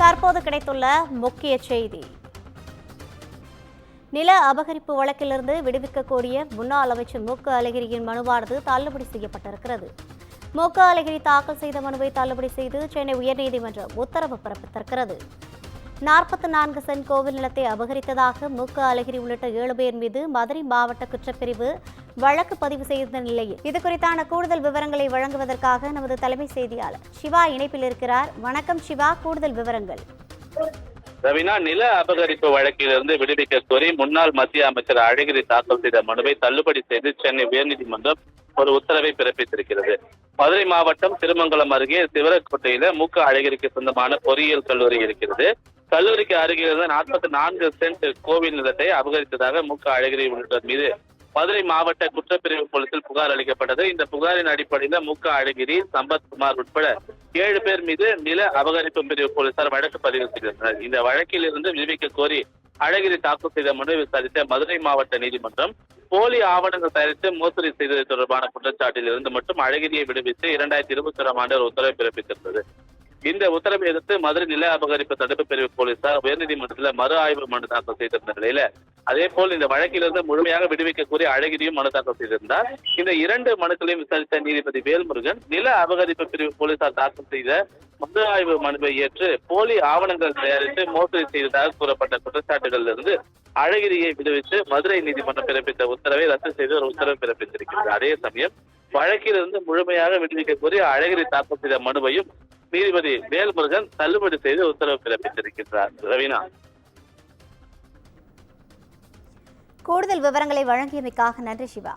தற்போது கிடைத்துள்ள முக்கிய செய்தி. நில அபகரிப்பு வழக்கிலிருந்து விடுவிக்க கோரிய முன்னாள் அமைச்சர் மு க அழகிரியின் மனுவானது தள்ளுபடி செய்யப்பட்டிருக்கிறது. மு க அழகிரி தாக்கல் செய்த மனுவை தள்ளுபடி செய்து சென்னை உயர்நீதிமன்றம் உத்தரவு பிறப்பித்திருக்கிறது. 44 சென்ட் கோவில் நிலத்தை அபகரித்ததாக மு க அழகிரி உள்ளிட்ட 7 பேர் மீது மதுரை மாவட்ட குற்றப்பிரிவு வழக்கு பதிவு செய்த நிலையில் இதுகுறித்தான கூடுதல் விவரங்களை வழங்குவதற்காக நமது தலைமை செய்தியாளர் சிவா இணைப்பில் இருக்கிறார். வணக்கம் சிவா, கூடுதல் விவரங்கள். ரவினா, நில அபகரிப்பு வழக்கிலிருந்து விடுவிக்க கோரி முன்னாள் மத்திய அமைச்சர் அழகிரி தாக்கல் செய்த மனுவை தள்ளுபடி செய்து சென்னை உயர்நீதிமன்றம் ஒரு உத்தரவை பிறப்பித்திருக்கிறது. மதுரை மாவட்டம் திருமங்கலம் அருகே சிவரக்கோட்டையில மு க அழகிரிக்கு சொந்தமான பொறியியல் கல்லூரி இருக்கிறது. கல்லூரிக்கு அருகில் இருந்த 44 சென்ட் கோவில் நிலத்தை அபகரித்ததாக மு க அழகிரி உள்ளிட்டோர் மீது மதுரை மாவட்ட குற்றப்பிரிவு போலீசில் புகார் அளிக்கப்பட்டது. இந்த புகாரின் அடிப்படையில் மு க அழகிரி, சம்பத்குமார் உட்பட 7 பேர் மீது நில அபகரிப்பு பிரிவு போலீசார் வழக்கு பதிவு செய்திருந்தனர். இந்த வழக்கில் இருந்து விடுவிக்க கோரி அழகிரி தாக்கல் செய்த மனு விசாரித்த மதுரை மாவட்ட நீதிமன்றம் போலி ஆவணங்கள் தயாரித்து மோசடி செய்தது தொடர்பான குற்றச்சாட்டில் இருந்து மட்டும் அழகிரியை விடுவித்து 2021 ஆண்டு ஒரு உத்தரவை பிறப்பித்திருந்தது. இந்த உத்தரவை எதிர்த்து மதுரை நில அபகரிப்பு தடுப்பு பிரிவு போலீசார் உயர்நீதிமன்றத்தில் மறு ஆய்வு மனு தாக்கல் செய்திருந்த நிலையில அதே போல் இந்த வழக்கிலிருந்து முழுமையாக விடுவிக்க கோரி அழகிரியும் மனு தாக்கல் செய்திருந்தார். இந்த 2 மனுக்களையும் விசாரித்த நீதிபதி வேல்முருகன் நில அபகரிப்பு பிரிவு போலீசார் தாக்கல் செய்த மறு ஆய்வு மனுவை ஏற்று போலி ஆவணங்கள் தயாரித்து மோசடி செய்ததாக கூறப்பட்ட குற்றச்சாட்டுகளில் இருந்து அழகிரியை விடுவித்து மதுரை நீதிமன்றம் பிறப்பித்த உத்தரவை ரத்து செய்து ஒரு உத்தரவு பிறப்பித்திருக்கிறது. அதே சமயம் வழக்கிலிருந்து முழுமையாக விடுவிக்க கோரி அழகிரி தாக்கல் செய்த மனுவையும் நீதிபதி வேல்முருகன் தள்ளுபடி செய்து உத்தரவு பிறப்பித்திருக்கிறார். ரவீனா, கூடுதல் விவரங்களை வழங்கியமைக்காக நன்றி சிவா.